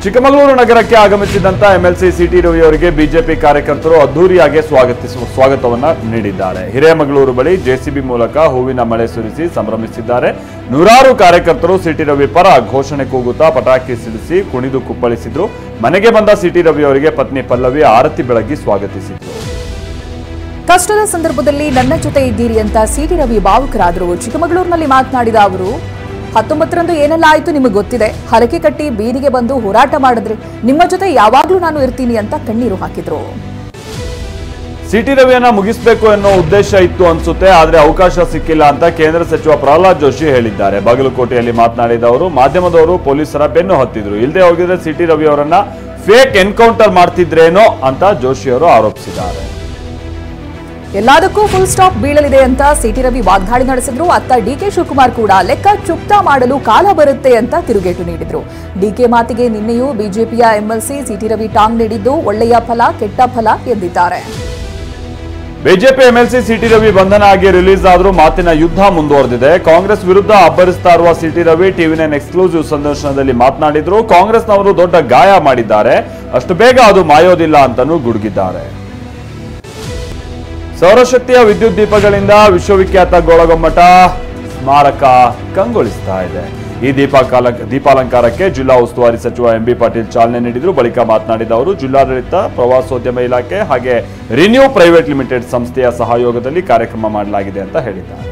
ಚಿಕ್ಕಮಗಳೂರು ನಗರಕ್ಕೆ ಆಗಮಿಸಿದಂತ MLC city Ravi ಅವರಿಗೆ BJP ಕಾರ್ಯಕರ್ತರು ಅದ್ದೂರಿಯಾಗಿ ಸ್ವಾಗತವನ್ನ ನೀಡಿದ್ದಾರೆ. ಹಿರೇಮಗಳೂರು ಬಳಿ ಜೆಸಿಬಿ ಮೂಲಕ ಹೂವಿನ ಮಳೆ ಸುರಿಸಿ ಸಂಭ್ರಮಿಸಿದ್ದಾರೆ. ನೂರಾರು ಕಾರ್ಯಕರ್ತರು ಸಿಟಿ ರವಿ ಪರ ಘೋಷಣೆ ಕೂಗುತ್ತಾ ಪಟಾಕಿ ಸಿಡಿಸಿ ಕುಣಿದು ಕುಪ್ಪಳಿಸಿದ್ರು. ಮನೆಗೆ ಬಂದ ಸಿಟಿ ರವಿ ಅವರಿಗೆ ಪತ್ನಿ ಪಲ್ಲವಿ ಆರತಿ ಬೆಳಗಿ ಸ್ವಾಗತಿಸಿದ್ರು. ಕಷ್ಟದ ಸಂದರ್ಭದಲ್ಲಿ ನನ್ನ ಜೊತೆ ಇದ್ದೀರಿ ಅಂತ ಸಿಟಿ ರವಿ ಭಾವುಕರಾದರು. ಚಿಕ್ಕಮಗಳೂರಿನಲ್ಲಿ ಮಾತನಾಡಿದ ಅವರು 19ರಂದು ಏನೆಲ್ಲ ಆಯಿತು ನಿಮಗೆ ಗೊತ್ತಿದೆ. ಹರಕೆ ಕಟ್ಟಿ ಬೀದಿಗೆ ಬಂದು ಹೋರಾಟ ಮಾಡಿದ್ರಿ. ನಿಮ್ಮ ಜೊತೆ ಯಾವಾಗ್ಲೂ ನಾನು ಇರ್ತೀನಿ ಅಂತ ಕಣ್ಣೀರು ಹಾಕಿದ್ರು. ಸಿಟಿ ರವಿಯನ್ನ ಮುಗಿಸಬೇಕು ಅನ್ನೋ ಉದ್ದೇಶ ಇತ್ತು ಅನ್ಸುತ್ತೆ, ಆದ್ರೆ ಅವಕಾಶ ಸಿಕ್ಕಿಲ್ಲ ಅಂತ ಕೇಂದ್ರ ಸಚಿವ ಪ್ರಹ್ಲಾದ್ ಜೋಶಿ ಹೇಳಿದ್ದಾರೆ. ಬಾಗಲಕೋಟೆಯಲ್ಲಿ ಮಾತನಾಡಿದ ಅವರು ಮಾಧ್ಯಮದವರು ಪೊಲೀಸರ ಬೆನ್ನು ಹತ್ತಿದ್ರು. ಇಲ್ಲದೆ ಹೋಗಿದ್ರೆ ಸಿಟಿ ರವಿ ಅವರನ್ನ ಫೇಕ್ ಎನ್ಕೌಂಟರ್ ಮಾಡ್ತಿದ್ರೇನೋ ಅಂತ ಜೋಶಿ ಅವರು ಆರೋಪಿಸಿದ್ದಾರೆ. ಎಲ್ಲದಕ್ಕೂ ಫುಲ್ ಸ್ಟಾಪ್ ಬೀಳಲಿದೆ ಅಂತ ಸಿಟಿ ರವಿ ವಾಗ್ದಾಳಿ ನಡೆಸಿದ್ರು. ಅತ್ತ ಡಿಕೆ ಶಿವಕುಮಾರ್ ಕೂಡ ಲೆಕ್ಕ ಚುಕ್ತಾ ಮಾಡಲು ಕಾಲ ಬರುತ್ತೆ ಅಂತ ತಿರುಗೇಟು ನೀಡಿದ್ರು. ಡಿಕೆ ಮಾತಿಗೆ ನಿನ್ನೆಯೂ ಬಿಜೆಪಿಯ ಎಂಎಲ್ಸಿ ಸಿಟಿ ರವಿ ಟಾಂಗ್ ನೀಡಿದ್ದು ಒಳ್ಳೆಯ ಫಲ ಕೆಟ್ಟ ಫಲ ಎಂದಿದ್ದಾರೆ. ಬಿಜೆಪಿ ಎಂಎಲ್ಸಿ ಸಿಟಿ ರವಿ ಬಂಧನ ಆಗಿ ರಿಲೀಸ್ ಆದ್ರೂ ಮಾತಿನ ಯುದ್ಧ ಮುಂದುವರೆದಿದೆ. ಕಾಂಗ್ರೆಸ್ ವಿರುದ್ಧ ಅಬ್ಬರಿಸ್ತಾ ಇರುವ ಸಿಟಿ ರವಿ ಟಿವಿ9 ಎಕ್ಸ್ಕ್ಲೂಸಿವ್ ಸಂದರ್ಶನದಲ್ಲಿ ಮಾತನಾಡಿದ್ರು. ಕಾಂಗ್ರೆಸ್ನವರು ದೊಡ್ಡ ಗಾಯ ಮಾಡಿದ್ದಾರೆ, ಅಷ್ಟು ಬೇಗ ಅದು ಮಾಯೋದಿಲ್ಲ ಅಂತಾನೂ ಗುಡುಗಿದ್ದಾರೆ. ಸೌರಶಕ್ತಿಯ ವಿದ್ಯುತ್ ದೀಪಗಳಿಂದ ವಿಶ್ವವಿಖ್ಯಾತ ಗೋಳಗೊಮ್ಮಟ ಸ್ಮಾರಕ ಕಂಗೊಳಿಸ್ತಾ ಇದೆ. ಈ ದೀಪಾಲಂಕಾರಕ್ಕೆ ಜಿಲ್ಲಾ ಉಸ್ತುವಾರಿ ಸಚಿವ ಎಂಬಿ ಪಾಟೀಲ್ ಚಾಲನೆ ನೀಡಿದ್ರು. ಬಳಿಕ ಮಾತನಾಡಿದ ಅವರು ಜಿಲ್ಲಾಡಳಿತ, ಪ್ರವಾಸೋದ್ಯಮ ಇಲಾಖೆ ಹಾಗೆ ರಿನ್ಯೂ ಪ್ರೈವೇಟ್ ಲಿಮಿಟೆಡ್ ಸಂಸ್ಥೆಯ ಸಹಯೋಗದಲ್ಲಿ ಕಾರ್ಯಕ್ರಮ ಮಾಡಲಾಗಿದೆ ಅಂತ ಹೇಳಿದ್ದಾರೆ.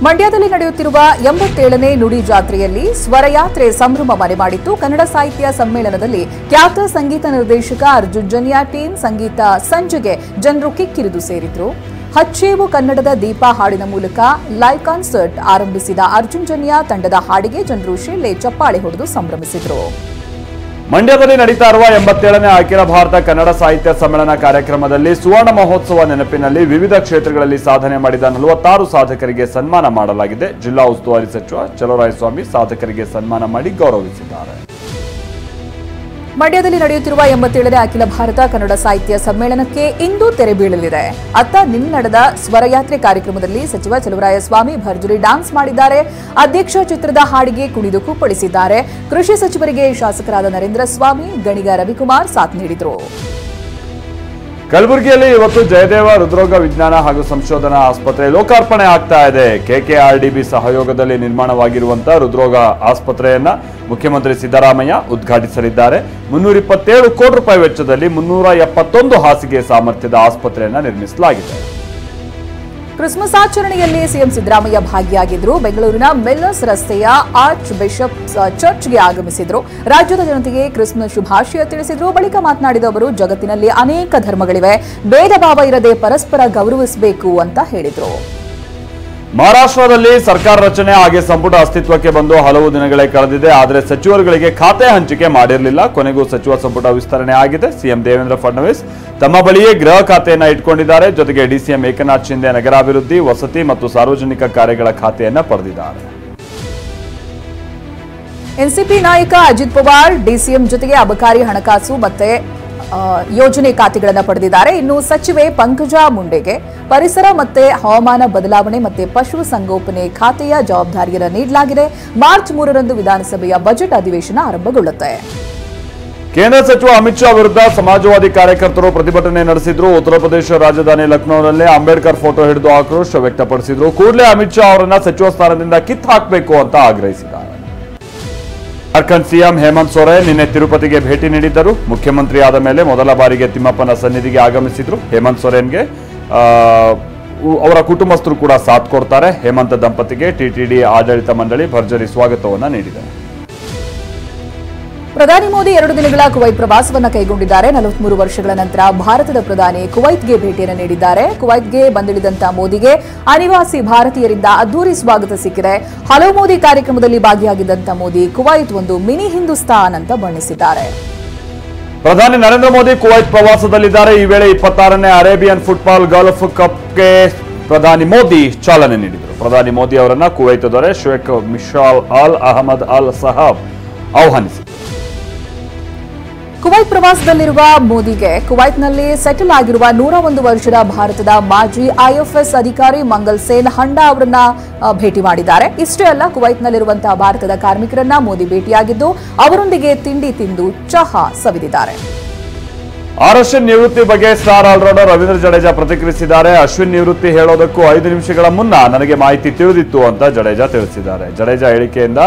ಮಂಡ್ಯದಲ್ಲಿ ನಡೆಯುತ್ತಿರುವ 87ನೇ ನುಡಿ ಜಾತ್ರೆಯಲ್ಲಿ ಸ್ವರಯಾತ್ರೆ ಸಂಭ್ರಮ ಮನೆ ಮಾಡಿತ್ತು. ಕನ್ನಡ ಸಾಹಿತ್ಯ ಸಮ್ಮೇಳನದಲ್ಲಿ ಖ್ಯಾತ ಸಂಗೀತ ನಿರ್ದೇಶಕ ಅರ್ಜುನ್ ಜನ್ಯ ಟೀಮ್ ಸಂಗೀತ ಸಂಜೆಗೆ ಜನರು ಕಿಕ್ಕಿರಿದು ಸೇರಿದ್ರು. ಹಚ್ಚೇವು ಕನ್ನಡದ ದೀಪ ಹಾಡಿನ ಮೂಲಕ ಲೈವ್ ಕಾನ್ಸರ್ಟ್ ಆರಂಭಿಸಿದ ಅರ್ಜುನ್ ಜನ್ಯ ತಂಡದ ಹಾಡಿಗೆ ಜನರು ಶಿಳ್ಳೆ ಚಪ್ಪಾಳೆ ಹೊಡೆದು ಸಂಭ್ರಮಿಸಿದ್ರು. ಮಂಡ್ಯದಲ್ಲಿ ನಡೀತಾ ಇರುವ 87ನೇ ಅಖಿಲ ಭಾರತ ಕನ್ನಡ ಸಾಹಿತ್ಯ ಸಮ್ಮೇಳನ ಕಾರ್ಯಕ್ರಮದಲ್ಲಿ ಸುವರ್ಣ ಮಹೋತ್ಸವ ನೆನಪಿನಲ್ಲಿ ವಿವಿಧ ಕ್ಷೇತ್ರಗಳಲ್ಲಿ ಸಾಧನೆ ಮಾಡಿದ 46 ಸಾಧಕರಿಗೆ ಸನ್ಮಾನ ಮಾಡಲಾಗಿದೆ. ಜಿಲ್ಲಾ ಉಸ್ತುವಾರಿ ಸಚಿವ ಚಲುವರಾಯಸ್ವಾಮಿ ಸಾಧಕರಿಗೆ ಸನ್ಮಾನ ಮಾಡಿ ಗೌರವಿಸಿದ್ದಾರೆ. ಮಂಡ್ಯದಲ್ಲಿ ನಡೆಯುತ್ತಿರುವ 87ನೇ ಅಖಿಲ ಭಾರತ ಕನ್ನಡ ಸಾಹಿತ್ಯ ಸಮ್ಮೇಳನಕ್ಕೆ ಇಂದು ತೆರೆ ಬೀಳಲಿದೆ. ಅತ್ತ ನಿನ್ನೆ ನಡೆದ ಸ್ವರಯಾತ್ರೆ ಕಾರ್ಯಕ್ರಮದಲ್ಲಿ ಸಚಿವ ಚಲುವರಾಯಸ್ವಾಮಿ ಭರ್ಜರಿ ಡ್ಯಾನ್ಸ್ ಮಾಡಿದ್ದಾರೆ. ಅಧ್ಯಕ್ಷ ಚಿತ್ರದ ಹಾಡಿಗೆ ಕುಣಿದು ಕುಪ್ಪಳಿಸಿದ್ದಾರೆ. ಕೃಷಿ ಸಚಿವರಿಗೆ ಶಾಸಕರಾದ ನರೇಂದ್ರ ಸ್ವಾಮಿ, ಗಣಿಗ ರವಿಕುಮಾರ್ ಸಾಥ್ ನೀಡಿದರು. ಕಲಬುರಗಿಯಲ್ಲಿ ಇವತ್ತು ಜಯದೇವ ಹೃದ್ರೋಗ ವಿಜ್ಞಾನ ಹಾಗೂ ಸಂಶೋಧನಾ ಆಸ್ಪತ್ರೆ ಲೋಕಾರ್ಪಣೆ ಆಗ್ತಾ ಇದೆ. ಕೆಕೆಆರ್ಡಿಬಿ ಸಹಯೋಗದಲ್ಲಿ ನಿರ್ಮಾಣವಾಗಿರುವಂತಹ ಹೃದ್ರೋಗ ಆಸ್ಪತ್ರೆಯನ್ನ ಮುಖ್ಯಮಂತ್ರಿ ಸಿದ್ದರಾಮಯ್ಯ ಉದ್ಘಾಟಿಸಲಿದ್ದಾರೆ. 327 ಕೋಟಿ ರೂಪಾಯಿ ವೆಚ್ಚದಲ್ಲಿ 371 ಹಾಸಿಗೆ ಸಾಮರ್ಥ್ಯದ ಆಸ್ಪತ್ರೆಯನ್ನ ನಿರ್ಮಿಸಲಾಗಿದೆ. ಕ್ರಿಸ್ಮಸ್ ಆಚರಣೆಯಲ್ಲಿ ಸಿಎಂ ಸಿದ್ದರಾಮಯ್ಯ ಭಾಗಿಯಾಗಿದ್ರು. ಬೆಂಗಳೂರಿನ ಮೆಲ್ಲರ್ಸ್ ರಸ್ತೆಯ ಆರ್ಚ್ ಬಿಷಪ್ ಚರ್ಚ್ಗೆ ಆಗಮಿಸಿದ್ರು. ರಾಜ್ಯದ ಜನತೆಗೆ ಕ್ರಿಸ್ಮಸ್ ಶುಭಾಶಯ ತಿಳಿಸಿದ್ರು. ಬಳಿಕ ಮಾತನಾಡಿದ ಅವರು ಜಗತ್ತಿನಲ್ಲಿ ಅನೇಕ ಧರ್ಮಗಳಿವೆ, ಭೇದ ಭಾವ ಇರದೆ ಪರಸ್ಪರ ಗೌರವಿಸಬೇಕು ಅಂತ ಹೇಳಿದ್ರು. ಮಹಾರಾಷ್ಟ್ರದಲ್ಲಿ ಸರ್ಕಾರ ರಚನೆ ಹಾಗೆ ಸಂಪುಟ ಅಸ್ತಿತ್ವಕ್ಕೆ ಬಂದು ಹಲವು ದಿನಗಳೇ ಕಳೆದಿದೆ. ಆದರೆ ಸಚಿವರುಗಳಿಗೆ ಖಾತೆ ಹಂಚಿಕೆ ಮಾಡಿರಲಿಲ್ಲ. ಕೊನೆಗೂ ಸಚಿವ ಸಂಪುಟ ವಿಸ್ತರಣೆ ಆಗಿದೆ. ಸಿಎಂ ದೇವೇಂದ್ರ ಫಡ್ನವೀಸ್ ತಮ್ಮ ಬಳಿಯೇ ಗೃಹ ಖಾತೆಯನ್ನ ಇಟ್ಕೊಂಡಿದ್ದಾರೆ. ಜೊತೆಗೆ ಡಿಸಿಎಂ ಏಕನಾಥ್ ಶಿಂದೆ ನಗರಾಭಿವೃದ್ಧಿ, ವಸತಿ ಮತ್ತು ಸಾರ್ವಜನಿಕ ಕಾರ್ಯಗಳ ಖಾತೆಯನ್ನ ಪಡೆದಿದ್ದಾರೆ. ಎನ್ಸಿಪಿ ನಾಯಕ ಅಜಿತ್ ಪವಾರ್ ಡಿಸಿಎಂ ಜೊತೆಗೆ ಅಬಕಾರಿ, ಹಣಕಾಸು ಮತ್ತೆ ಯೋಜನೆ ಖಾತೆಗಳನ್ನು ಪಡೆದಿದ್ದಾರೆ. ಇನ್ನು ಸಚಿವೆ ಪಂಕಜಾ ಮುಂಡೆಗೆ ಪರಿಸರ ಮತ್ತೆ ಹವಾಮಾನ ಬದಲಾವಣೆ ಮತ್ತೆ ಪಶು ಸಂಗೋಪನೆ ಖಾತೆಯ ಜವಾಬ್ದಾರಿಯನ್ನು ನೀಡಲಾಗಿದೆ. ಮಾರ್ಚ್ 3ರಂದು ವಿಧಾನಸಭೆಯ ಬಜೆಟ್ ಅಧಿವೇಶನ ಆರಂಭಗೊಳ್ಳುತ್ತೆ. ಕೇಂದ್ರ ಸಚಿವ ಅಮಿತ್ ಶಾ ವಿರುದ್ಧ ಸಮಾಜವಾದಿ ಕಾರ್ಯಕರ್ತರು ಪ್ರತಿಭಟನೆ ನಡೆಸಿದ್ರು. ಉತ್ತರ ಪ್ರದೇಶ ರಾಜಧಾನಿ ಲಕ್ನೋನಲ್ಲಿ ಅಂಬೇಡ್ಕರ್ ಫೋಟೋ ಹಿಡಿದು ಆಕ್ರೋಶ ವ್ಯಕ್ತಪಡಿಸಿದ್ರು. ಕೂಡಲೇ ಅಮಿತ್ ಶಾ ಅವರನ್ನ ಸಚಿವ ಸ್ಥಾನದಿಂದ ಕಿತ್ತು ಹಾಕಬೇಕು ಅಂತ ಆಗ್ರಹಿಸಿದ್ದಾರೆ. ಜಾರ್ಖಂಡ್ ಸಿಎಂ ಹೇಮಂತ್ ಸೊರೇನ್ ನಿನ್ನೆ ತಿರುಪತಿಗೆ ಭೇಟಿ ನೀಡಿದ್ದರು. ಮುಖ್ಯಮಂತ್ರಿ ಆದ ಮೇಲೆ ಮೊದಲ ಬಾರಿಗೆ ತಿಮ್ಮಪ್ಪನ ಸನ್ನಿಧಿಗೆ ಆಗಮಿಸಿದ್ರು. ಹೇಮಂತ್ ಸೊರೇನ್ಗೆ ಅವರ ಕುಟುಂಬಸ್ಥರು ಕೂಡ ಸಾಥ್ ಕೊಡ್ತಾರೆ. ಹೇಮಂತ್ ದಂಪತಿಗೆ ಟಿಟಿಡಿ ಆಡಳಿತ ಮಂಡಳಿ ಭರ್ಜರಿ ಸ್ವಾಗತವನ್ನ ನೀಡಿದೆ. ಪ್ರಧಾನಿ ಮೋದಿ 2 ದಿನಗಳ ಕುವೈತ್ ಪ್ರವಾಸವನ್ನು ಕೈಗೊಂಡಿದ್ದಾರೆ. 43 ವರ್ಷಗಳ ನಂತರ ಭಾರತದ ಪ್ರಧಾನಿ ಕುವೈತ್ಗೆ ಭೇಟಿಯನ್ನು ನೀಡಿದ್ದಾರೆ. ಕುವೈತ್ಗೆ ಬಂದಿಳಿದಂತ ಮೋದಿಗೆ ಅನಿವಾಸಿ ಭಾರತೀಯರಿಂದ ಅದ್ದೂರಿ ಸ್ವಾಗತ ಸಿಕ್ಕಿದೆ. ಹಲೋ ಮೋದಿ ಕಾರ್ಯಕ್ರಮದಲ್ಲಿ ಭಾಗಿಯಾಗಿದ್ದಂತ ಮೋದಿ ಕುವೈತ್ ಒಂದು ಮಿನಿ ಹಿಂದೂಸ್ತಾನ್ ಅಂತ ಬಣ್ಣಿಸಿದ್ದಾರೆ. ಪ್ರಧಾನಿ ನರೇಂದ್ರ ಮೋದಿ ಕುವೈತ್ ಪ್ರವಾಸದಲ್ಲಿದ್ದಾರೆ. ಈ ವೇಳೆ 26ನೇ ಅರೇಬಿಯನ್ ಫುಟ್ಬಾಲ್ ಗಲ್ಫ್ ಕಪ್ಗೆ ಪ್ರಧಾನಿ ಮೋದಿ ಚಾಲನೆ ನೀಡಿದರು. ಪ್ರಧಾನಿ ಮೋದಿ ಅವರನ್ನ ಕುವೈತ್ ದೊರೆ ಶೇಖ್ ಮಿಶಾಲ್ ಅಲ್ ಅಹಮದ್ ಅಲ್ ಸಹಾಬ್ ಆಹ್ವಾನಿಸಿದರು. ಕುವೈತ್ ಪ್ರವಾಸದಲ್ಲಿರುವ ಮೋದಿಗೆ ಕುವೈತ್ನಲ್ಲಿ ಸೆಟಲ್ ಆಗಿರುವ 101 ವರ್ಷದ ಭಾರತದ ಮಾಜಿ ಐಎಫ್ಎಸ್ ಅಧಿಕಾರಿ ಮಂಗಲ್ ಸೇನ್ ಹಂಡಾ ಅವರನ್ನ ಭೇಟಿ ಮಾಡಿದ್ದಾರೆ. ಇಷ್ಟೇ ಅಲ್ಲ, ಕುವೈತ್ನಲ್ಲಿರುವಂತಹ ಭಾರತದ ಕಾರ್ಮಿಕರನ್ನ ಮೋದಿ ಭೇಟಿಯಾಗಿದ್ದು ಅವರೊಂದಿಗೆ ತಿಂಡಿ ತಿಂದು ಚಹಾ ಸವಿದಿದ್ದಾರೆ. ಅಶ್ವಿನ್ ನಿವೃತ್ತಿ ಬಗ್ಗೆ ಸ್ಟಾರ್ ಆಲ್ರೌಂಡರ್ ರವೀಂದ್ರ ಜಡೇಜಾ ಪ್ರತಿಕ್ರಿಯಿಸಿದ್ದಾರೆ. ಅಶ್ವಿನ್ ನಿವೃತ್ತಿ ಹೇಳೋದಕ್ಕೂ 5 ನಿಮಿಷಗಳ ಮುನ್ನ ನನಗೆ ಮಾಹಿತಿ ತಿಳಿದಿತ್ತು ಅಂತ ಜಡೇಜಾ ತಿಳಿಸಿದ್ದಾರೆ. ಜಡೇಜಾ ಹೇಳಿಕೆಯಿಂದ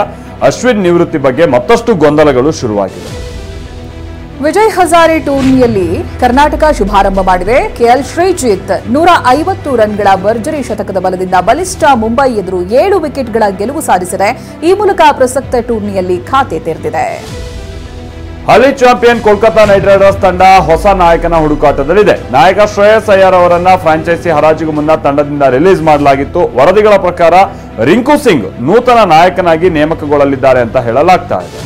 ಅಶ್ವಿನ್ ನಿವೃತ್ತಿ ಬಗ್ಗೆ ಮತ್ತಷ್ಟು ಗೊಂದಲಗಳು ಶುರುವಾಗಿದೆ. ವಿಜಯ್ ಹಜಾರೆ ಟೂರ್ನಿಯಲ್ಲಿ ಕರ್ನಾಟಕ ಶುಭಾರಂಭ ಮಾಡಿದೆ. ಕೆಎಲ್ ಶ್ರೀಜಿತ್ 150 ರನ್ಗಳ ಭರ್ಜರಿ ಶತಕದ ಬಲದಿಂದ ಬಲಿಷ್ಠ ಮುಂಬೈ ಎದುರು 7 ವಿಕೆಟ್ಗಳ ಗೆಲುವು ಸಾಧಿಸಿದೆ. ಈ ಮೂಲಕ ಪ್ರಸಕ್ತ ಟೂರ್ನಿಯಲ್ಲಿ ಖಾತೆ ತೆರೆದಿದೆ. ಹಾಲಿ ಚಾಂಪಿಯನ್ ಕೋಲ್ಕತಾ ನೈಟ್ ರೈಡರ್ಸ್ ತಂಡ ಹೊಸ ನಾಯಕನ ಹುಡುಕಾಟದಲ್ಲಿದೆ. ನಾಯಕ ಶ್ರೇಯಸ್ ಅಯ್ಯರ್ ಅವರನ್ನ ಫ್ರಾಂಚೈಸಿ ಹರಾಜಿಗೂ ಮುನ್ನ ತಂಡದಿಂದ ರಿಲೀಸ್ ಮಾಡಲಾಗಿತ್ತು. ವರದಿಗಳ ಪ್ರಕಾರ ರಿಂಕು ಸಿಂಗ್ ನೂತನ ನಾಯಕನಾಗಿ ನೇಮಕಗೊಳ್ಳಲಿದ್ದಾರೆ ಅಂತ ಹೇಳಲಾಗ್ತಾ ಇದೆ.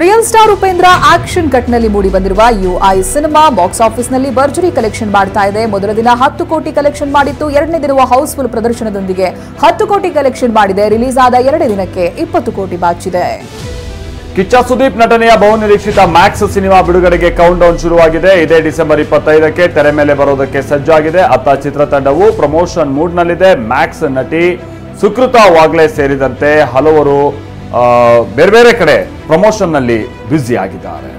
ರಿಯಲ್ ಸ್ಟಾರ್ ಉಪೇಂದ್ರ ಆಕ್ಷನ್ ಕಟ್ನಲ್ಲಿ ಮೂಡಿಬಂದಿರುವ ಯುಐ ಸಿನಿಮಾ ಬಾಕ್ಸ್ ಆಫೀಸ್ನಲ್ಲಿ ಭರ್ಜರಿ ಕಲೆಕ್ಷನ್ ಮಾಡ್ತಾ ಇದೆ. ಮೊದಲ ದಿನ 10 ಕೋಟಿ ಕಲೆಕ್ಷನ್ ಮಾಡಿತ್ತು. ಎರಡನೇ ದಿನವೂ ಹೌಸ್ಫುಲ್ ಪ್ರದರ್ಶನದೊಂದಿಗೆ 10 ಕೋಟಿ ಕಲೆಕ್ಷನ್ ಮಾಡಿದೆ. ರಿಲೀಸ್ ಆದ 2 ದಿನಕ್ಕೆ 20 ಕೋಟಿ ಬಾಚಿದೆ. ಕಿಚ್ಚ ಸುದೀಪ್ ನಟನೆಯ ಬಹುನಿರೀಕ್ಷಿತ ಮ್ಯಾಕ್ಸ್ ಸಿನಿಮಾ ಬಿಡುಗಡೆಗೆ ಕೌಂಟ್ ಡೌನ್ ಶುರುವಾಗಿದೆ. ಇದೇ ಡಿಸೆಂಬರ್ 25ಕ್ಕೆ ತೆರೆ ಮೇಲೆ ಬರೋದಕ್ಕೆ ಸಜ್ಜಾಗಿದೆ. ಅತ್ತ ಚಿತ್ರತಂಡವು ಪ್ರಮೋಷನ್ ಮೂಡ್ನಲ್ಲಿದೆ. ಮ್ಯಾಕ್ಸ್ ನಟಿ ಸುಕೃತಾ ವಾಗ್ಲೆ ಸೇರಿದಂತೆ ಹಲವರು ಬೇರೆ ಬೇರೆ ಕಡೆ ಪ್ರಮೋಷನ್ನಲ್ಲಿ ಬ್ಯುಸಿ ಆಗಿದ್ದಾರೆ.